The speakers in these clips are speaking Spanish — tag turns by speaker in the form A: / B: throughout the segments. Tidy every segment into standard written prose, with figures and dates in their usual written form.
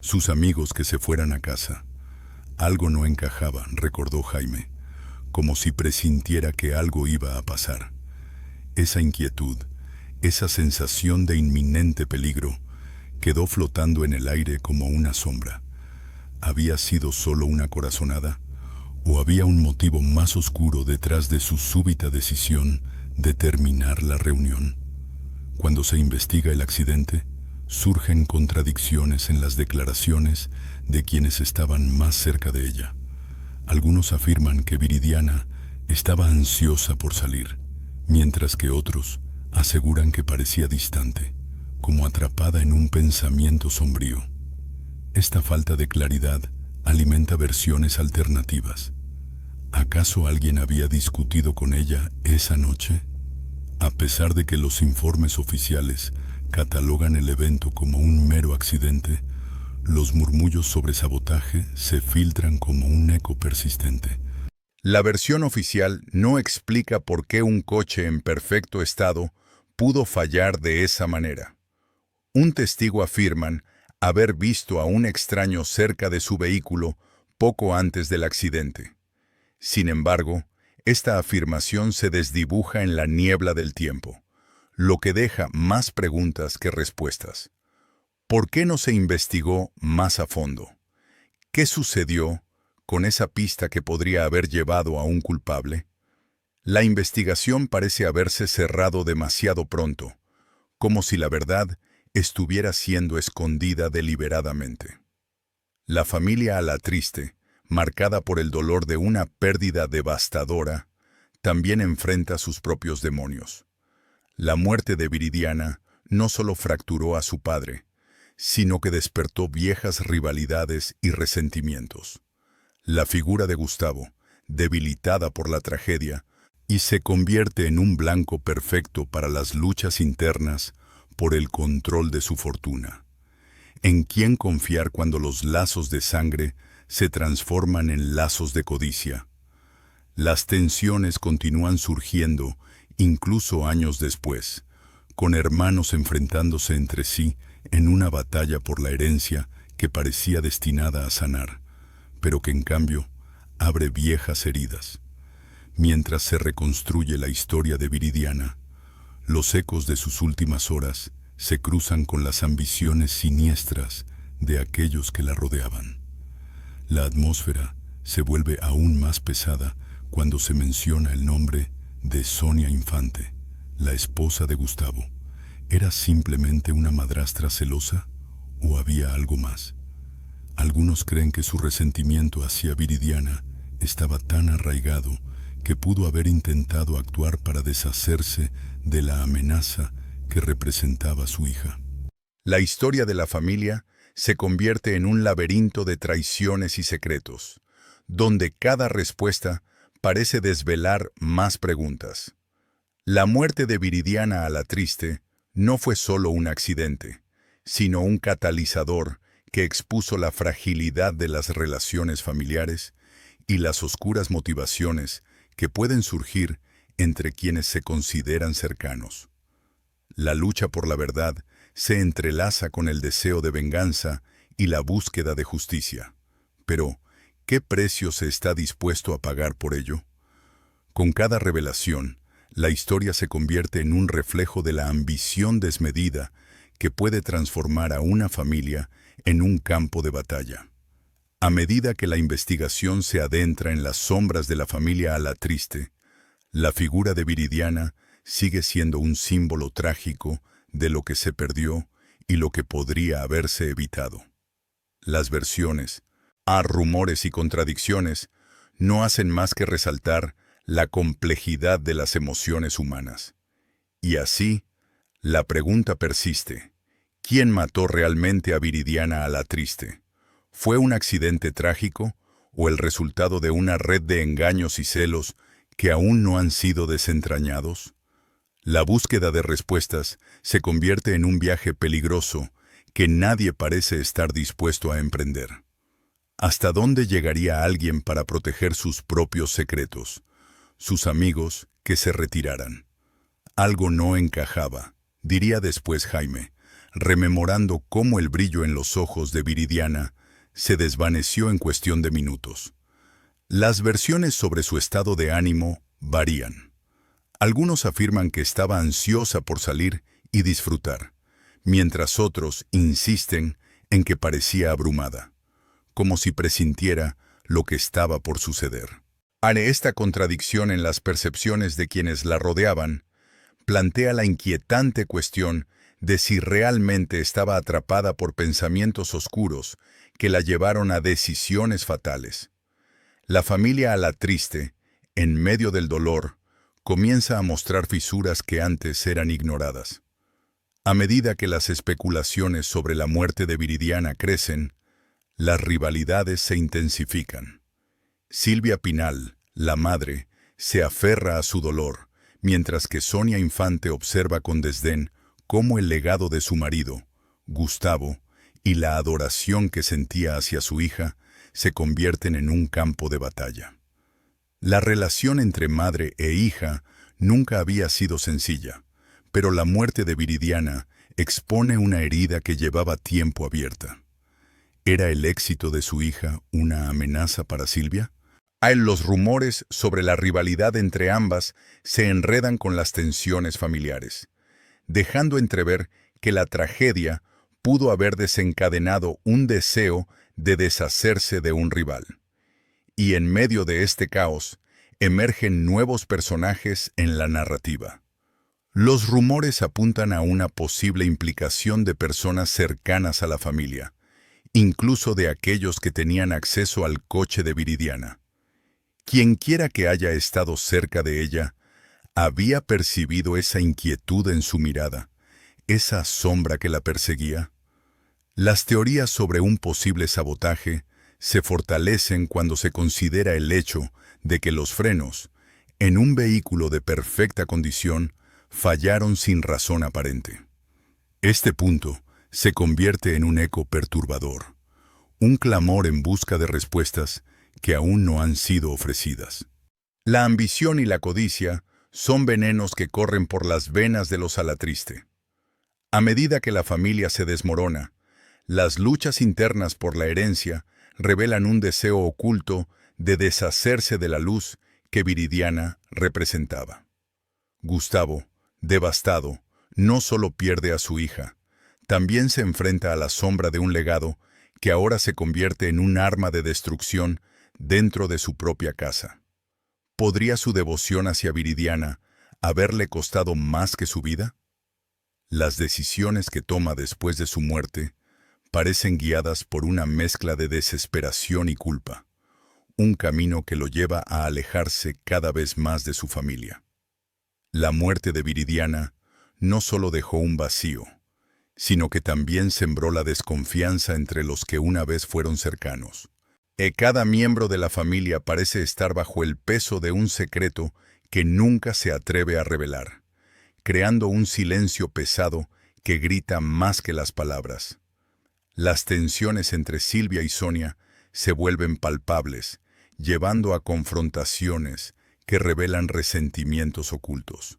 A: Sus amigos que se fueran a casa. Algo no encajaba, recordó Jaime, como si presintiera que algo iba a pasar. Esa inquietud, esa sensación de inminente peligro, quedó flotando en el aire como una sombra. ¿Había sido solo una corazonada? ¿O había un motivo más oscuro detrás de su súbita decisión de terminar la reunión? Cuando se investiga el accidente, surgen contradicciones en las declaraciones de quienes estaban más cerca de ella. Algunos afirman que Viridiana estaba ansiosa por salir, mientras que otros aseguran que parecía distante, como atrapada en un pensamiento sombrío. Esta falta de claridad alimenta versiones alternativas. ¿Acaso alguien había discutido con ella esa noche? A pesar de que los informes oficiales catalogan el evento como un mero accidente, los murmullos sobre sabotaje se filtran como un eco persistente. La versión oficial no explica por qué un coche en perfecto estado pudo fallar de esa manera. Un testigo afirma haber visto a un extraño cerca de su vehículo poco antes del accidente. Sin embargo, esta afirmación se desdibuja en la niebla del tiempo, lo que deja más preguntas que respuestas. ¿Por qué no se investigó más a fondo? ¿Qué sucedió con esa pista que podría haber llevado a un culpable? La investigación parece haberse cerrado demasiado pronto, como si la verdad estuviera siendo escondida deliberadamente. La familia Alatriste, marcada por el dolor de una pérdida devastadora, también enfrenta sus propios demonios. La muerte de Viridiana no solo fracturó a su padre, sino que despertó viejas rivalidades y resentimientos. La figura de Gustavo, debilitada por la tragedia, y se convierte en un blanco perfecto para las luchas internas por el control de su fortuna. ¿En quién confiar cuando los lazos de sangre se transforman en lazos de codicia? Las tensiones continúan surgiendo incluso años después, con hermanos enfrentándose entre sí en una batalla por la herencia que parecía destinada a sanar, pero que en cambio abre viejas heridas. Mientras se reconstruye la historia de Viridiana, los ecos de sus últimas horas se cruzan con las ambiciones siniestras de aquellos que la rodeaban. La atmósfera se vuelve aún más pesada cuando se menciona el nombre de Sonia Infante, la esposa de Gustavo. ¿Era simplemente una madrastra celosa o había algo más? Algunos creen que su resentimiento hacia Viridiana estaba tan arraigado que pudo haber intentado actuar para deshacerse de la amenaza que representaba su hija. La historia de la familia se convierte en un laberinto de traiciones y secretos, donde cada respuesta parece desvelar más preguntas. La muerte de Viridiana Alatriste no fue solo un accidente, sino un catalizador que expuso la fragilidad de las relaciones familiares y las oscuras motivaciones que pueden surgir entre quienes se consideran cercanos. La lucha por la verdad se entrelaza con el deseo de venganza y la búsqueda de justicia. Pero, ¿qué precio se está dispuesto a pagar por ello? Con cada revelación, la historia se convierte en un reflejo de la ambición desmedida que puede transformar a una familia en un campo de batalla. A medida que la investigación se adentra en las sombras de la familia Alatriste, la figura de Viridiana sigue siendo un símbolo trágico de lo que se perdió y lo que podría haberse evitado. Las versiones, rumores y contradicciones no hacen más que resaltar la complejidad de las emociones humanas. Y así, la pregunta persiste: ¿quién mató realmente a Viridiana Alatriste? ¿Fue un accidente trágico o el resultado de una red de engaños y celos que aún no han sido desentrañados? La búsqueda de respuestas se convierte en un viaje peligroso que nadie parece estar dispuesto a emprender. ¿Hasta dónde llegaría alguien para proteger sus propios secretos? Sus amigos que se retiraran. Algo no encajaba, diría después Jaime, rememorando cómo el brillo en los ojos de Viridiana se desvaneció en cuestión de minutos. Las versiones sobre su estado de ánimo varían. Algunos afirman que estaba ansiosa por salir y disfrutar, mientras otros insisten en que parecía abrumada, como si presintiera lo que estaba por suceder. Esta contradicción en las percepciones de quienes la rodeaban plantea la inquietante cuestión de si realmente estaba atrapada por pensamientos oscuros que la llevaron a decisiones fatales. La familia Alatriste, en medio del dolor, comienza a mostrar fisuras que antes eran ignoradas. A medida que las especulaciones sobre la muerte de Viridiana crecen, las rivalidades se intensifican. Silvia Pinal, la madre, se aferra a su dolor, mientras que Sonia Infante observa con desdén cómo el legado de su marido, Gustavo, y la adoración que sentía hacia su hija se convierten en un campo de batalla. La relación entre madre e hija nunca había sido sencilla, pero la muerte de Viridiana expone una herida que llevaba tiempo abierta. ¿Era el éxito de su hija una amenaza para Silvia? Los rumores sobre la rivalidad entre ambas se enredan con las tensiones familiares, dejando entrever que la tragedia pudo haber desencadenado un deseo de deshacerse de un rival. Y en medio de este caos, emergen nuevos personajes en la narrativa. Los rumores apuntan a una posible implicación de personas cercanas a la familia, incluso de aquellos que tenían acceso al coche de Viridiana. Quienquiera que haya estado cerca de ella, había percibido esa inquietud en su mirada, esa sombra que la perseguía. Las teorías sobre un posible sabotaje se fortalecen cuando se considera el hecho de que los frenos, en un vehículo de perfecta condición, fallaron sin razón aparente. Este punto se convierte en un eco perturbador, un clamor en busca de respuestas que aún no han sido ofrecidas. La ambición y la codicia son venenos que corren por las venas de los Alatriste. A medida que la familia se desmorona, las luchas internas por la herencia revelan un deseo oculto de deshacerse de la luz que Viridiana representaba. Gustavo, devastado, no solo pierde a su hija, también se enfrenta a la sombra de un legado que ahora se convierte en un arma de destrucción dentro de su propia casa. ¿Podría su devoción hacia Viridiana haberle costado más que su vida? Las decisiones que toma después de su muerte parecen guiadas por una mezcla de desesperación y culpa, un camino que lo lleva a alejarse cada vez más de su familia. La muerte de Viridiana no solo dejó un vacío, sino que también sembró la desconfianza entre los que una vez fueron cercanos. Cada miembro de la familia parece estar bajo el peso de un secreto que nunca se atreve a revelar, creando un silencio pesado que grita más que las palabras. Las tensiones entre Silvia y Sonia se vuelven palpables, llevando a confrontaciones que revelan resentimientos ocultos.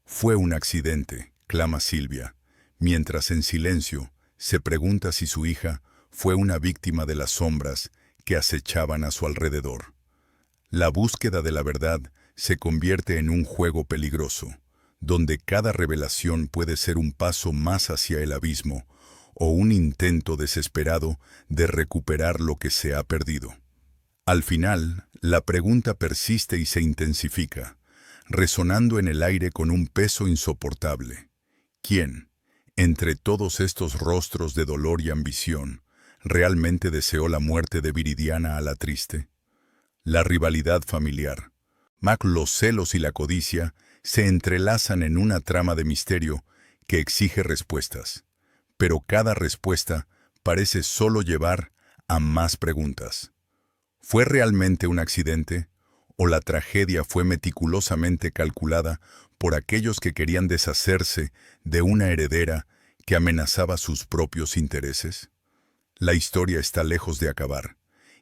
A: Fue un accidente, clama Silvia, mientras en silencio se pregunta si su hija fue una víctima de las sombras que acechaban a su alrededor. La búsqueda de la verdad se convierte en un juego peligroso, donde cada revelación puede ser un paso más hacia el abismo o un intento desesperado de recuperar lo que se ha perdido. Al final, la pregunta persiste y se intensifica, resonando en el aire con un peso insoportable. ¿Quién, entre todos estos rostros de dolor y ambición, realmente deseó la muerte de Viridiana Alatriste? La rivalidad familiar, los celos y la codicia se entrelazan en una trama de misterio que exige respuestas, pero cada respuesta parece solo llevar a más preguntas. ¿Fue realmente un accidente o la tragedia fue meticulosamente calculada por aquellos que querían deshacerse de una heredera que amenazaba sus propios intereses? La historia está lejos de acabar,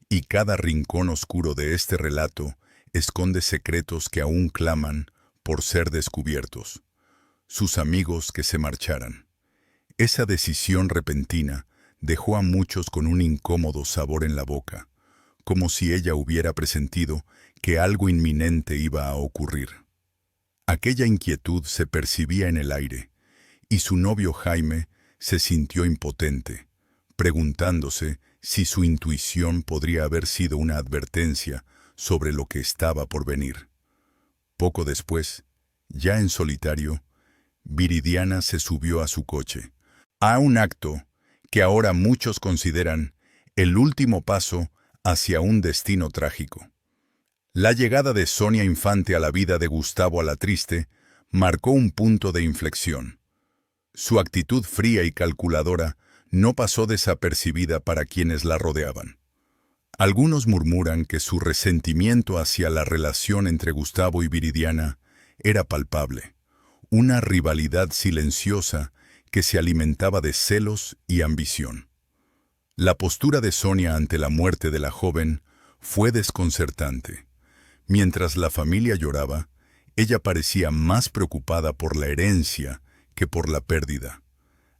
A: y cada rincón oscuro de este relato esconde secretos que aún claman por ser descubiertos. Sus amigos que se marcharan, Esa decisión repentina dejó a muchos con un incómodo sabor en la boca, como si ella hubiera presentido que algo inminente iba a ocurrir. Aquella inquietud se percibía en el aire, y su novio Jaime se sintió impotente, preguntándose si su intuición podría haber sido una advertencia sobre lo que estaba por venir. Poco después, ya en solitario, Viridiana se subió a su coche, a un acto que ahora muchos consideran el último paso hacia un destino trágico. La llegada de Sonia Infante a la vida de Gustavo Alatriste marcó un punto de inflexión. Su actitud fría y calculadora no pasó desapercibida para quienes la rodeaban. Algunos murmuran que su resentimiento hacia la relación entre Gustavo y Viridiana era palpable, una rivalidad silenciosa que se alimentaba de celos y ambición. La postura de Sonia ante la muerte de la joven fue desconcertante. Mientras la familia lloraba, ella parecía más preocupada por la herencia que por la pérdida.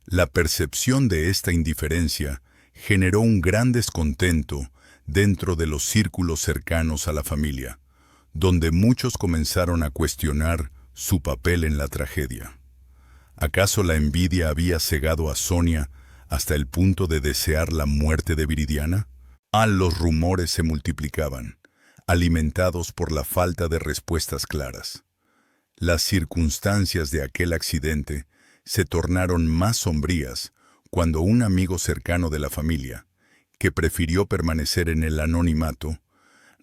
A: La percepción de esta indiferencia generó un gran descontento dentro de los círculos cercanos a la familia, donde muchos comenzaron a cuestionar su papel en la tragedia. ¿Acaso la envidia había cegado a Sonia hasta el punto de desear la muerte de Viridiana? Los rumores se multiplicaban, alimentados por la falta de respuestas claras. Las circunstancias de aquel accidente se tornaron más sombrías cuando un amigo cercano de la familia, que prefirió permanecer en el anonimato,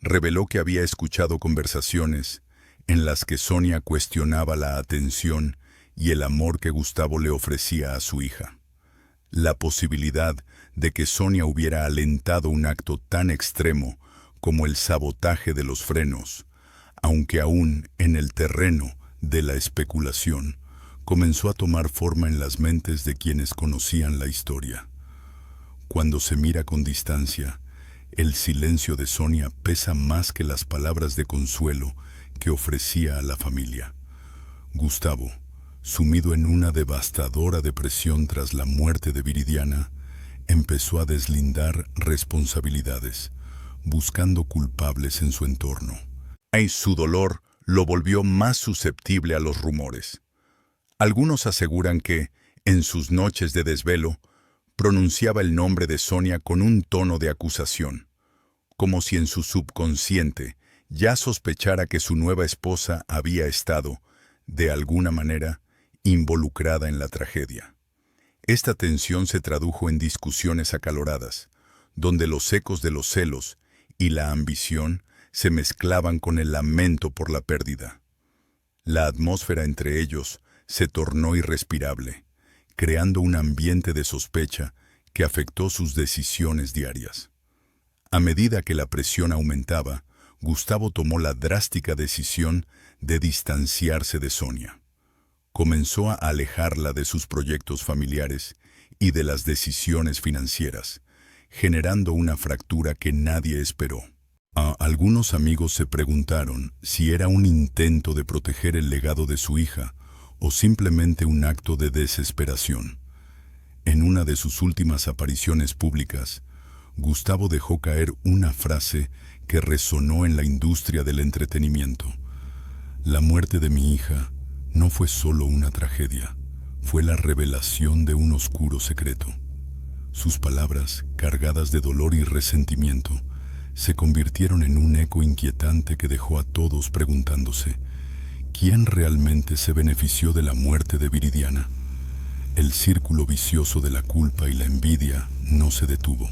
A: reveló que había escuchado conversaciones en las que Sonia cuestionaba la atención y el amor que Gustavo le ofrecía a su hija. La posibilidad de que Sonia hubiera alentado un acto tan extremo como el sabotaje de los frenos, aunque aún en el terreno de la especulación, comenzó a tomar forma en las mentes de quienes conocían la historia. Cuando se mira con distancia, el silencio de Sonia pesa más que las palabras de consuelo que ofrecía a la familia. Gustavo, sumido en una devastadora depresión tras la muerte de Viridiana, empezó a deslindar responsabilidades, buscando culpables en su entorno. Y su dolor lo volvió más susceptible a los rumores. Algunos aseguran que, en sus noches de desvelo, pronunciaba el nombre de Sonia con un tono de acusación, como si en su subconsciente ya sospechara que su nueva esposa había estado, de alguna manera, involucrada en la tragedia. Esta tensión se tradujo en discusiones acaloradas, donde los ecos de los celos y la ambición se mezclaban con el lamento por la pérdida. La atmósfera entre ellos se tornó irrespirable, creando un ambiente de sospecha que afectó sus decisiones diarias. A medida que la presión aumentaba, Gustavo tomó la drástica decisión de distanciarse de Sonia. Comenzó a alejarla de sus proyectos familiares y de las decisiones financieras, generando una fractura que nadie esperó. Algunos amigos se preguntaron si era un intento de proteger el legado de su hija o simplemente un acto de desesperación. En una de sus últimas apariciones públicas, Gustavo dejó caer una frase que resonó en la industria del entretenimiento. La muerte de mi hija no fue solo una tragedia, fue la revelación de un oscuro secreto. Sus palabras, cargadas de dolor y resentimiento, se convirtieron en un eco inquietante que dejó a todos preguntándose, ¿quién realmente se benefició de la muerte de Viridiana? El círculo vicioso de la culpa y la envidia no se detuvo.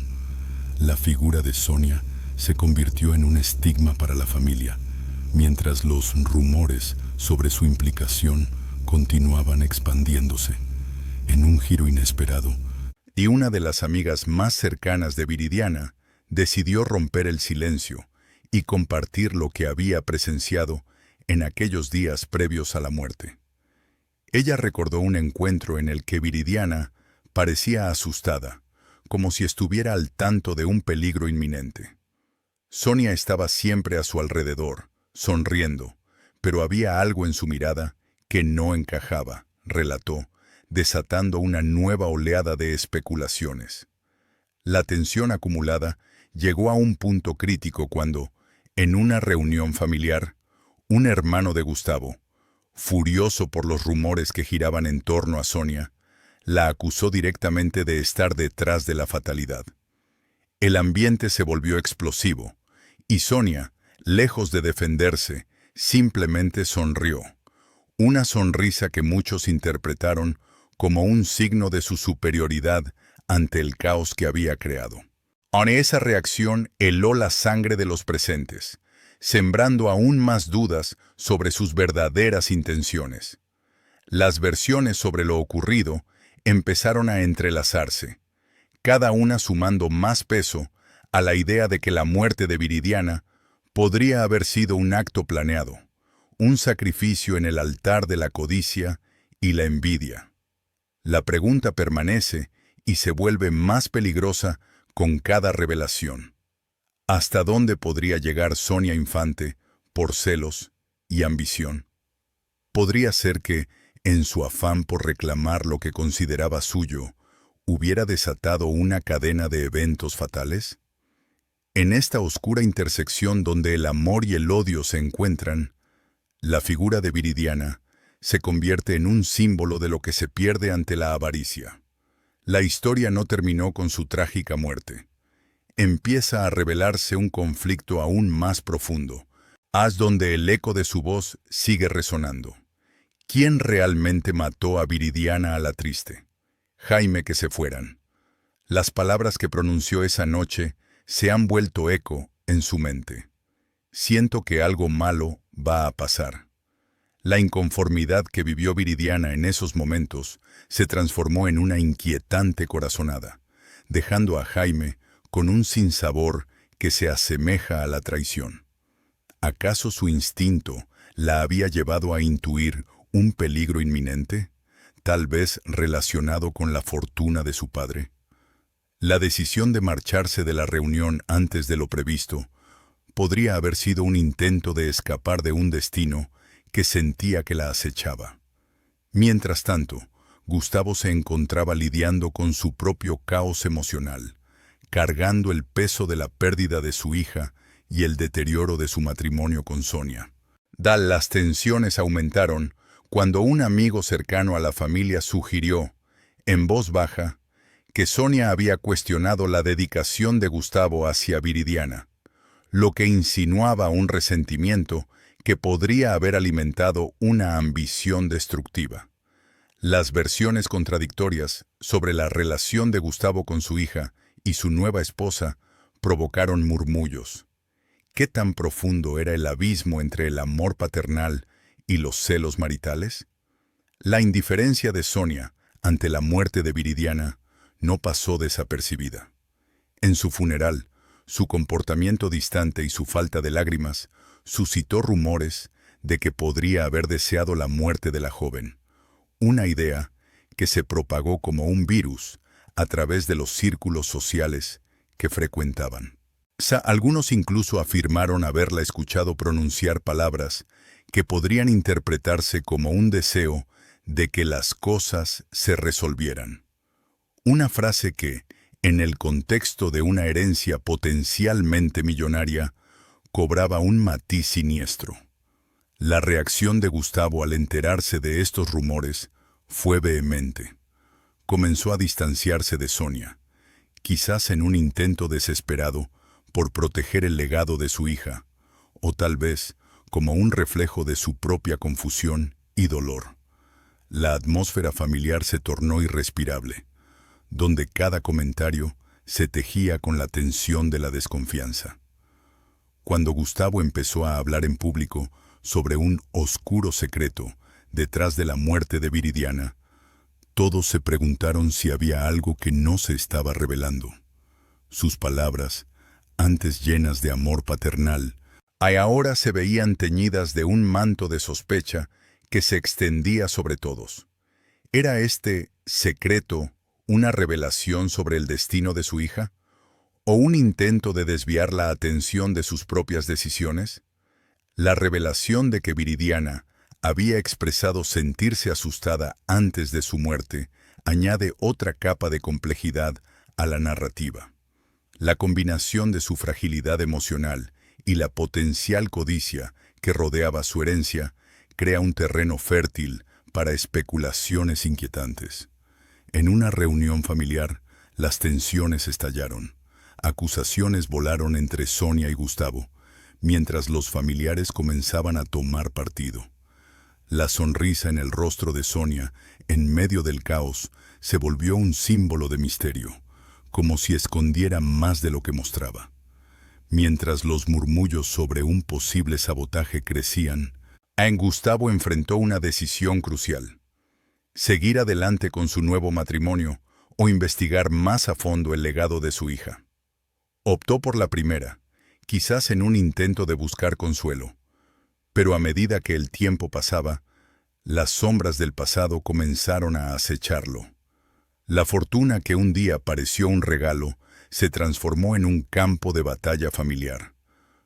A: La figura de Sonia se convirtió en un estigma para la familia, mientras los rumores sobre su implicación continuaban expandiéndose. En un giro inesperado, y una de las amigas más cercanas de Viridiana decidió romper el silencio y compartir lo que había presenciado en aquellos días previos a la muerte. Ella recordó un encuentro en el que Viridiana parecía asustada, como si estuviera al tanto de un peligro inminente. Sonia estaba siempre a su alrededor, sonriendo, pero había algo en su mirada que no encajaba, relató, desatando una nueva oleada de especulaciones. La tensión acumulada llegó a un punto crítico cuando, en una reunión familiar, un hermano de Gustavo, furioso por los rumores que giraban en torno a Sonia, la acusó directamente de estar detrás de la fatalidad. El ambiente se volvió explosivo, y Sonia, lejos de defenderse, simplemente sonrió. Una sonrisa que muchos interpretaron como un signo de su superioridad ante el caos que había creado. Esa reacción heló la sangre de los presentes, sembrando aún más dudas sobre sus verdaderas intenciones. Las versiones sobre lo ocurrido empezaron a entrelazarse, cada una sumando más peso a la idea de que la muerte de Viridiana podría haber sido un acto planeado, un sacrificio en el altar de la codicia y la envidia. La pregunta permanece y se vuelve más peligrosa con cada revelación. ¿Hasta dónde podría llegar Sonia Infante por celos y ambición? ¿Podría ser que, en su afán por reclamar lo que consideraba suyo, hubiera desatado una cadena de eventos fatales? En esta oscura intersección donde el amor y el odio se encuentran, la figura de Viridiana se convierte en un símbolo de lo que se pierde ante la avaricia. La historia no terminó con su trágica muerte. Empieza a revelarse un conflicto aún más profundo, donde el eco de su voz sigue resonando. ¿Quién realmente mató a Viridiana a la triste? Jaime que se fueran. Las palabras que pronunció esa noche se han vuelto eco en su mente. Siento que algo malo va a pasar. La inconformidad que vivió Viridiana en esos momentos se transformó en una inquietante corazonada, dejando a Jaime con un sinsabor que se asemeja a la traición. ¿Acaso su instinto la había llevado a intuir un peligro inminente, tal vez relacionado con la fortuna de su padre? La decisión de marcharse de la reunión antes de lo previsto podría haber sido un intento de escapar de un destino que sentía que la acechaba. Mientras tanto, Gustavo se encontraba lidiando con su propio caos emocional, cargando el peso de la pérdida de su hija y el deterioro de su matrimonio con Sonia. Las tensiones aumentaron cuando un amigo cercano a la familia sugirió, en voz baja, que Sonia había cuestionado la dedicación de Gustavo hacia Viridiana, lo que insinuaba un resentimiento que podría haber alimentado una ambición destructiva. Las versiones contradictorias sobre la relación de Gustavo con su hija y su nueva esposa provocaron murmullos. ¿Qué tan profundo era el abismo entre el amor paternal y los celos maritales? La indiferencia de Sonia ante la muerte de Viridiana no pasó desapercibida. En su funeral, su comportamiento distante y su falta de lágrimas suscitó rumores de que podría haber deseado la muerte de la joven, una idea que se propagó como un virus a través de los círculos sociales que frecuentaban. Algunos incluso afirmaron haberla escuchado pronunciar palabras que podrían interpretarse como un deseo de que las cosas se resolvieran. Una frase que, en el contexto de una herencia potencialmente millonaria, cobraba un matiz siniestro. La reacción de Gustavo al enterarse de estos rumores fue vehemente. Comenzó a distanciarse de Sonia, quizás en un intento desesperado por proteger el legado de su hija, o tal vez como un reflejo de su propia confusión y dolor. La atmósfera familiar se tornó irrespirable, donde cada comentario se tejía con la tensión de la desconfianza. Cuando Gustavo empezó a hablar en público sobre un oscuro secreto detrás de la muerte de Viridiana, todos se preguntaron si había algo que no se estaba revelando. Sus palabras, antes llenas de amor paternal, ahora se veían teñidas de un manto de sospecha que se extendía sobre todos. ¿Era este secreto una revelación sobre el destino de su hija? ¿O un intento de desviar la atención de sus propias decisiones? La revelación de que Viridiana había expresado sentirse asustada antes de su muerte, añade otra capa de complejidad a la narrativa. La combinación de su fragilidad emocional y la potencial codicia que rodeaba su herencia crea un terreno fértil para especulaciones inquietantes. En una reunión familiar, las tensiones estallaron. Acusaciones volaron entre Sonia y Gustavo, mientras los familiares comenzaban a tomar partido. La sonrisa en el rostro de Sonia, en medio del caos, se volvió un símbolo de misterio, como si escondiera más de lo que mostraba. Mientras los murmullos sobre un posible sabotaje crecían, Gustavo enfrentó una decisión crucial: seguir adelante con su nuevo matrimonio o investigar más a fondo el legado de su hija. Optó por la primera, quizás en un intento de buscar consuelo, pero a medida que el tiempo pasaba, las sombras del pasado comenzaron a acecharlo. La fortuna que un día pareció un regalo se transformó en un campo de batalla familiar,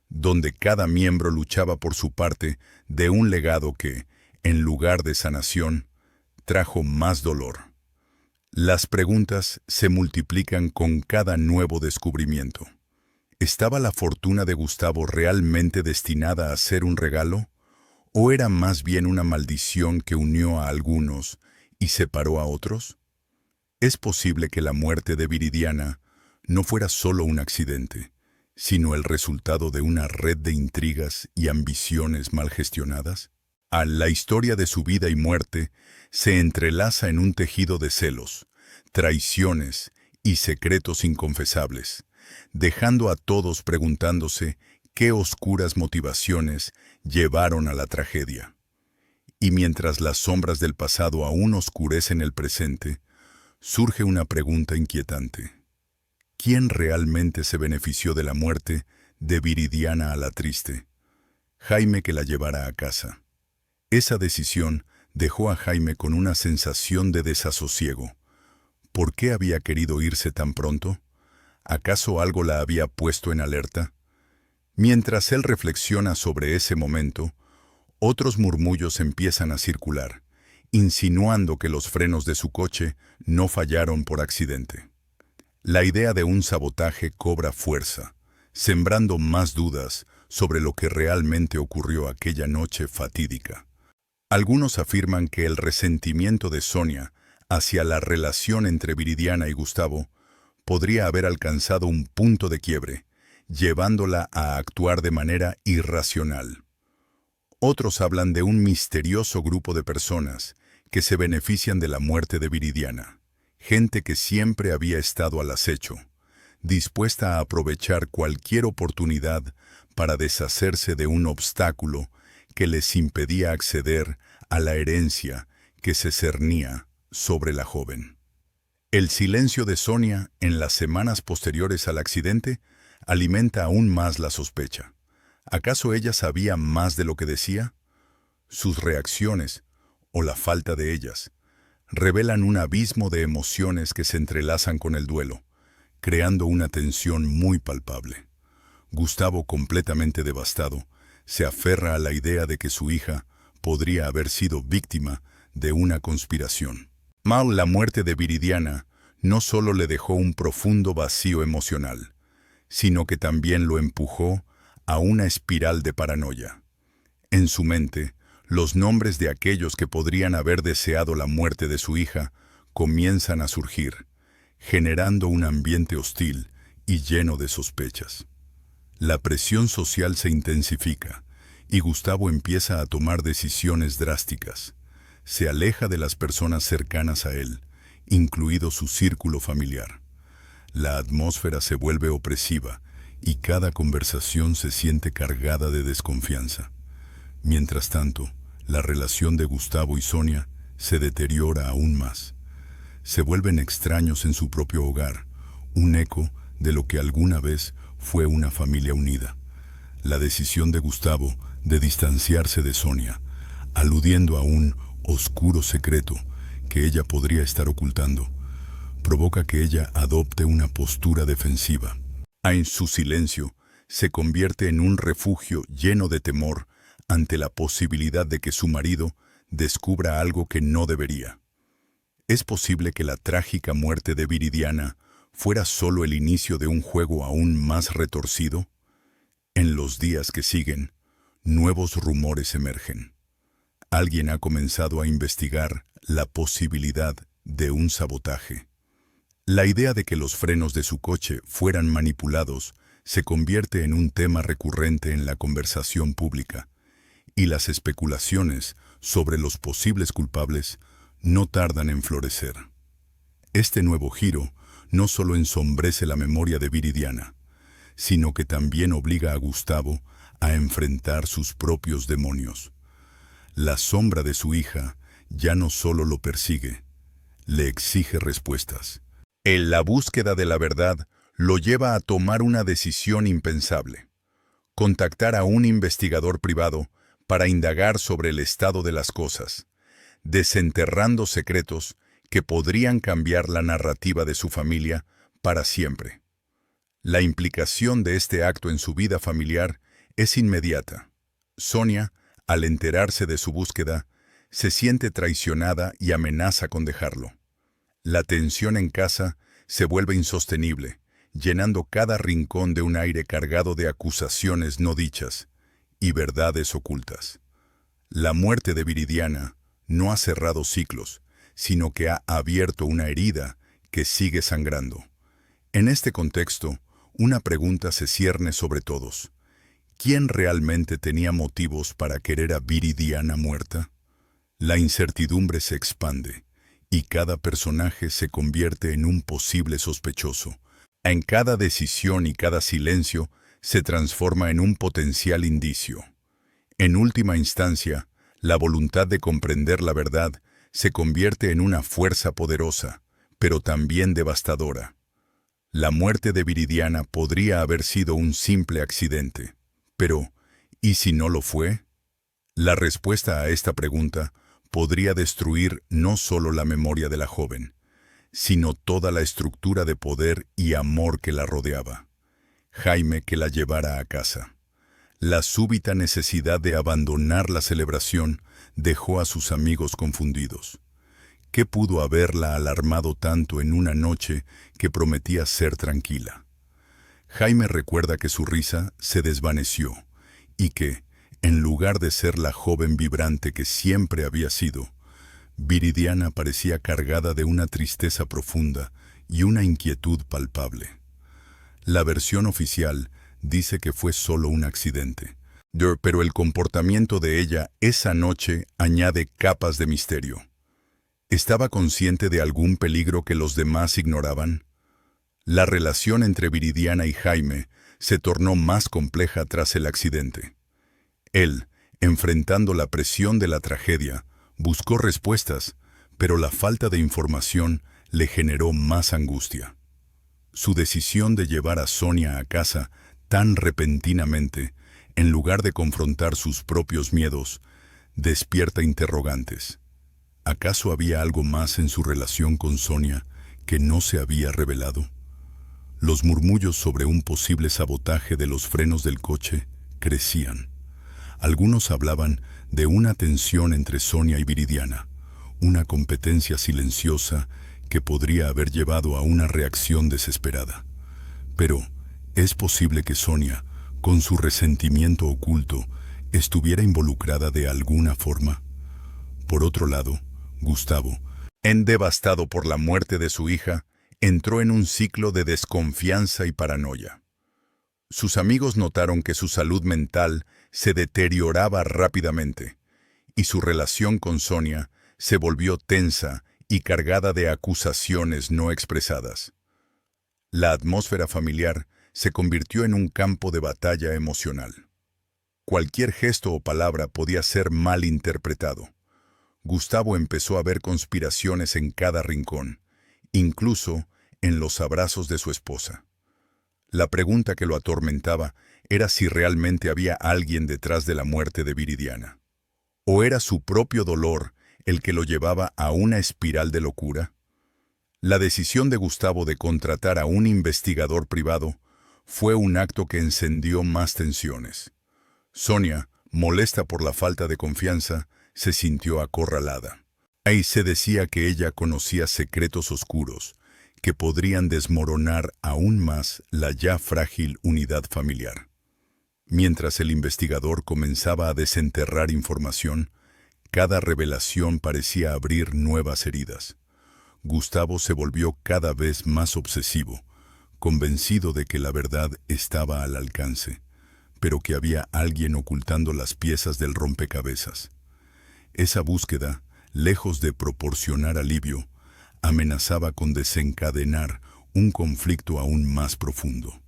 A: donde cada miembro luchaba por su parte de un legado que, en lugar de sanación, trajo más dolor. Las preguntas se multiplican con cada nuevo descubrimiento. ¿Estaba la fortuna de Gustavo realmente destinada a ser un regalo? ¿O era más bien una maldición que unió a algunos y separó a otros? Es posible que la muerte de Viridiana no fuera solo un accidente, sino el resultado de una red de intrigas y ambiciones mal gestionadas. La historia de su vida y muerte se entrelaza en un tejido de celos, traiciones y secretos inconfesables, dejando a todos preguntándose qué oscuras motivaciones llevaron a la tragedia. Y mientras las sombras del pasado aún oscurecen el presente, surge una pregunta inquietante. ¿Quién realmente se benefició de la muerte de Viridiana a la Triste? Jaime, que la llevara a casa. Esa decisión dejó a Jaime con una sensación de desasosiego. ¿Por qué había querido irse tan pronto? ¿Acaso algo la había puesto en alerta? Mientras él reflexiona sobre ese momento, otros murmullos empiezan a circular, insinuando que los frenos de su coche no fallaron por accidente. La idea de un sabotaje cobra fuerza, sembrando más dudas sobre lo que realmente ocurrió aquella noche fatídica. Algunos afirman que el resentimiento de Sonia hacia la relación entre Viridiana y Gustavo podría haber alcanzado un punto de quiebre, llevándola a actuar de manera irracional. Otros hablan de un misterioso grupo de personas que se benefician de la muerte de Viridiana, gente que siempre había estado al acecho, dispuesta a aprovechar cualquier oportunidad para deshacerse de un obstáculo que les impedía acceder a la herencia que se cernía sobre la joven. El silencio de Sonia en las semanas posteriores al accidente alimenta aún más la sospecha. ¿Acaso ella sabía más de lo que decía? Sus reacciones, o la falta de ellas, revelan un abismo de emociones que se entrelazan con el duelo, creando una tensión muy palpable. Gustavo, completamente devastado, se aferra a la idea de que su hija podría haber sido víctima de una conspiración. La muerte de Viridiana no solo le dejó un profundo vacío emocional, sino que también lo empujó a una espiral de paranoia. En su mente, los nombres de aquellos que podrían haber deseado la muerte de su hija comienzan a surgir, generando un ambiente hostil y lleno de sospechas. La presión social se intensifica y Gustavo empieza a tomar decisiones drásticas. Se aleja de las personas cercanas a él, incluido su círculo familiar. La atmósfera se vuelve opresiva y cada conversación se siente cargada de desconfianza. Mientras tanto, la relación de Gustavo y Sonia se deteriora aún más. Se vuelven extraños en su propio hogar, un eco de lo que alguna vez fue una familia unida. La decisión de Gustavo de distanciarse de Sonia, aludiendo a un oscuro secreto que ella podría estar ocultando, provoca que ella adopte una postura defensiva. En su silencio se convierte en un refugio lleno de temor ante la posibilidad de que su marido descubra algo que no debería. ¿Es posible que la trágica muerte de Viridiana fuera solo el inicio de un juego aún más retorcido? En los días que siguen, nuevos rumores emergen. Alguien ha comenzado a investigar la posibilidad de un sabotaje. La idea de que los frenos de su coche fueran manipulados se convierte en un tema recurrente en la conversación pública, y las especulaciones sobre los posibles culpables no tardan en florecer. Este nuevo giro no solo ensombrece la memoria de Viridiana, sino que también obliga a Gustavo a enfrentar sus propios demonios. La sombra de su hija ya no solo lo persigue, le exige respuestas. En la búsqueda de la verdad lo lleva a tomar una decisión impensable: contactar a un investigador privado para indagar sobre el estado de las cosas, desenterrando secretos que podrían cambiar la narrativa de su familia para siempre. La implicación de este acto en su vida familiar es inmediata. Sonia, al enterarse de su búsqueda, se siente traicionada y amenaza con dejarlo. La tensión en casa se vuelve insostenible, llenando cada rincón de un aire cargado de acusaciones no dichas y verdades ocultas. La muerte de Viridiana no ha cerrado ciclos, sino que ha abierto una herida que sigue sangrando. En este contexto, una pregunta se cierne sobre todos: ¿quién realmente tenía motivos para querer a Viridiana muerta? La incertidumbre se expande, y cada personaje se convierte en un posible sospechoso. En cada decisión y cada silencio se transforma en un potencial indicio. En última instancia, la voluntad de comprender la verdad se convierte en una fuerza poderosa, pero también devastadora. La muerte de Viridiana podría haber sido un simple accidente, pero ¿y si no lo fue? La respuesta a esta pregunta podría destruir no solo la memoria de la joven, sino toda la estructura de poder y amor que la rodeaba. Jaime que la llevara a casa. La súbita necesidad de abandonar la celebración dejó a sus amigos confundidos. ¿Qué pudo haberla alarmado tanto en una noche que prometía ser tranquila? Jaime recuerda que su risa se desvaneció y que, en lugar de ser la joven vibrante que siempre había sido, Viridiana parecía cargada de una tristeza profunda y una inquietud palpable. La versión oficial dice que fue solo un accidente, pero el comportamiento de ella esa noche añade capas de misterio. ¿Estaba consciente de algún peligro que los demás ignoraban? La relación entre Viridiana y Jaime se tornó más compleja tras el accidente. Él, enfrentando la presión de la tragedia, buscó respuestas, pero la falta de información le generó más angustia. Su decisión de llevar a Sonia a casa tan repentinamente, en lugar de confrontar sus propios miedos, despierta interrogantes. ¿Acaso había algo más en su relación con Sonia que no se había revelado? Los murmullos sobre un posible sabotaje de los frenos del coche crecían. Algunos hablaban de una tensión entre Sonia y Viridiana, una competencia silenciosa que podría haber llevado a una reacción desesperada. Pero, ¿es posible que Sonia, con su resentimiento oculto, estuviera involucrada de alguna forma? Por otro lado, Gustavo, devastado por la muerte de su hija, entró en un ciclo de desconfianza y paranoia. Sus amigos notaron que su salud mental se deterioraba rápidamente, y su relación con Sonia se volvió tensa y cargada de acusaciones no expresadas. La atmósfera familiar se convirtió en un campo de batalla emocional. Cualquier gesto o palabra podía ser mal interpretado. Gustavo empezó a ver conspiraciones en cada rincón, incluso en los abrazos de su esposa. La pregunta que lo atormentaba era si realmente había alguien detrás de la muerte de Viridiana. ¿O era su propio dolor el que lo llevaba a una espiral de locura? La decisión de Gustavo de contratar a un investigador privado fue un acto que encendió más tensiones. Sonia, Molesta por la falta de confianza, se sintió acorralada. Ahí se decía que ella conocía secretos oscuros que podrían desmoronar aún más la ya frágil unidad familiar. Mientras el investigador comenzaba a desenterrar información, cada revelación parecía abrir nuevas heridas. Gustavo se volvió cada vez más obsesivo, convencido de que la verdad estaba al alcance, pero que había alguien ocultando las piezas del rompecabezas. Esa búsqueda, lejos de proporcionar alivio, amenazaba con desencadenar un conflicto aún más profundo.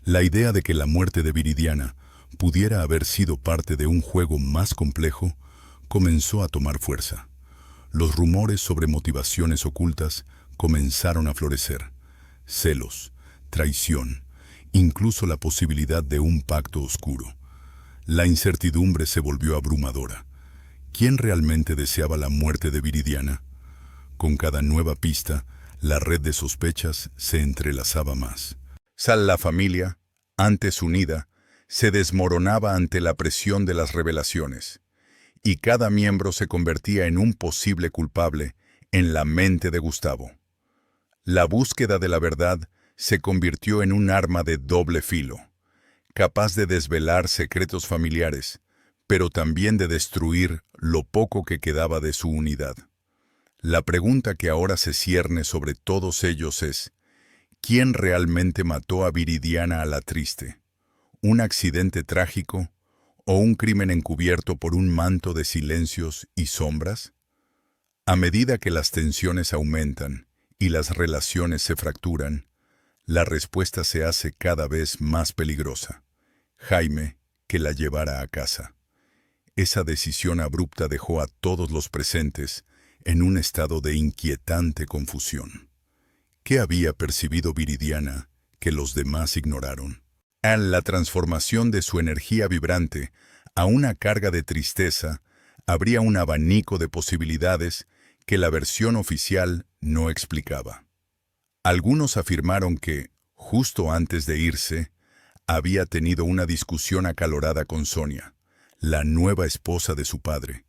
A: La idea de que la muerte de Viridiana pudiera haber sido parte de un juego más complejo comenzó a tomar fuerza. Los rumores sobre motivaciones ocultas comenzaron a florecer. Celos, traición, incluso la posibilidad de un pacto oscuro. La incertidumbre se volvió abrumadora. ¿Quién realmente deseaba la muerte de Viridiana? Con cada nueva pista, la red de sospechas se entrelazaba más. La familia, antes unida, se desmoronaba ante la presión de las revelaciones, y cada miembro se convertía en un posible culpable en la mente de Gustavo. La búsqueda de la verdad se convirtió en un arma de doble filo, capaz de desvelar secretos familiares, pero también de destruir lo poco que quedaba de su unidad. La pregunta que ahora se cierne sobre todos ellos es: ¿quién realmente mató a Viridiana a la Triste? ¿Un accidente trágico o un crimen encubierto por un manto de silencios y sombras? A medida que las tensiones aumentan y las relaciones se fracturan, la respuesta se hace cada vez más peligrosa. Jaime, que la llevara a casa. Esa decisión abrupta dejó a todos los presentes en un estado de inquietante confusión. ¿Qué había percibido Viridiana que los demás ignoraron? La transformación de su energía vibrante a una carga de tristeza abría un abanico de posibilidades que la versión oficial no explicaba. Algunos afirmaron que, justo antes de irse, había tenido una discusión acalorada con Sonia, la nueva esposa de su padre,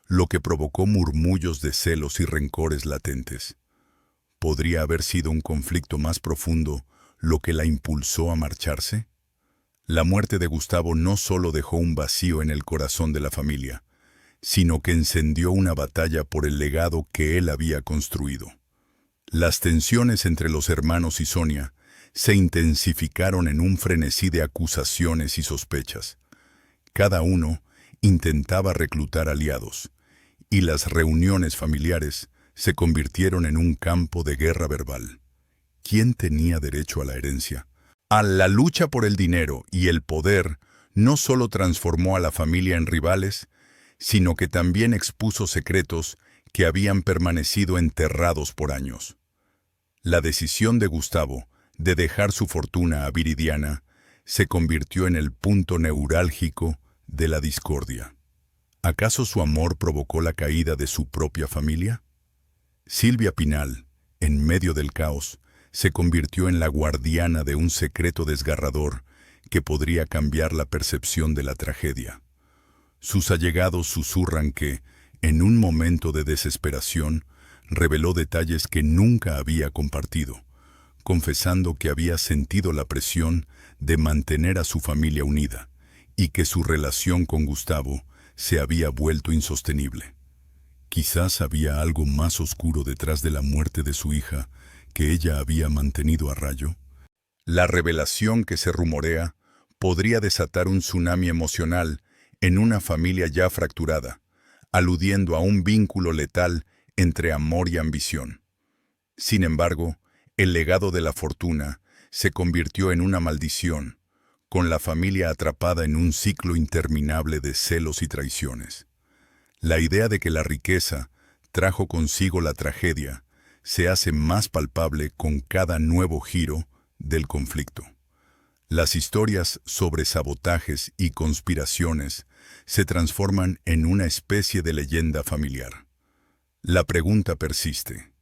A: lo que provocó murmullos de celos y rencores latentes. ¿Podría haber sido un conflicto más profundo lo que la impulsó a marcharse? La muerte de Gustavo no solo dejó un vacío en el corazón de la familia, sino que encendió una batalla por el legado que él había construido. Las tensiones entre los hermanos y Sonia se intensificaron en un frenesí de acusaciones y sospechas. Cada uno intentaba reclutar aliados, y las reuniones familiares se convirtieron en un campo de guerra verbal. ¿Quién tenía derecho a la herencia? La lucha por el dinero y el poder no solo transformó a la familia en rivales, sino que también expuso secretos que habían permanecido enterrados por años. La decisión de Gustavo de dejar su fortuna a Viridiana se convirtió en el punto neurálgico de la discordia. ¿Acaso su amor provocó la caída de su propia familia? Silvia Pinal, en medio del caos, se convirtió en la guardiana de un secreto desgarrador que podría cambiar la percepción de la tragedia. Sus allegados susurran que, en un momento de desesperación, reveló detalles que nunca había compartido, confesando que había sentido la presión de mantener a su familia unida y que su relación con Gustavo se había vuelto insostenible. Quizás había algo más oscuro detrás de la muerte de su hija que ella había mantenido a rayo. La revelación que se rumorea podría desatar un tsunami emocional en una familia ya fracturada, aludiendo a un vínculo letal entre amor y ambición. Sin embargo, el legado de la fortuna se convirtió en una maldición, con la familia atrapada en un ciclo interminable de celos y traiciones. La idea de que la riqueza trajo consigo la tragedia se hace más palpable con cada nuevo giro del conflicto. Las historias sobre sabotajes y conspiraciones se transforman en una especie de leyenda familiar. La pregunta persiste: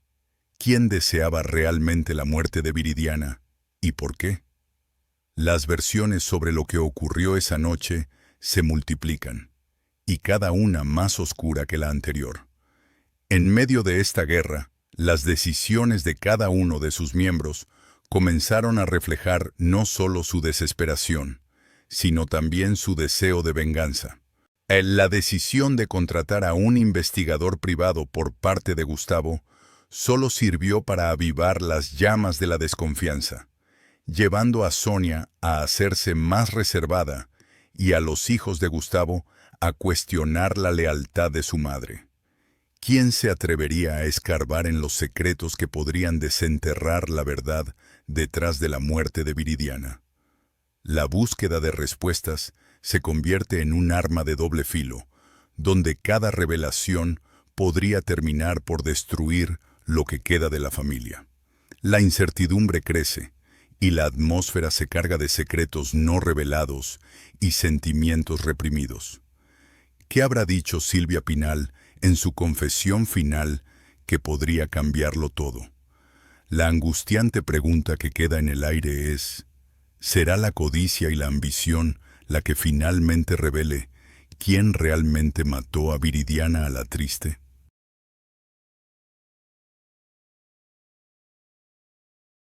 A: ¿quién deseaba realmente la muerte de Viridiana y por qué? Las versiones sobre lo que ocurrió esa noche se multiplican, y cada una más oscura que la anterior. En medio de esta guerra, las decisiones de cada uno de sus miembros comenzaron a reflejar no solo su desesperación, sino también su deseo de venganza. La decisión de contratar a un investigador privado por parte de Gustavo solo sirvió para avivar las llamas de la desconfianza, llevando a Sonia a hacerse más reservada y a los hijos de Gustavo a cuestionar la lealtad de su madre. ¿Quién se atrevería a escarbar en los secretos que podrían desenterrar la verdad detrás de la muerte de Viridiana? La búsqueda de respuestas se convierte en un arma de doble filo, donde cada revelación podría terminar por destruir lo que queda de la familia. La incertidumbre crece, y la atmósfera se carga de secretos no revelados y sentimientos reprimidos. ¿Qué habrá dicho Silvia Pinal en su confesión final que podría cambiarlo todo? La angustiante pregunta que queda en el aire es: ¿será la codicia y la ambición la que finalmente revele quién realmente mató a Viridiana a la Triste?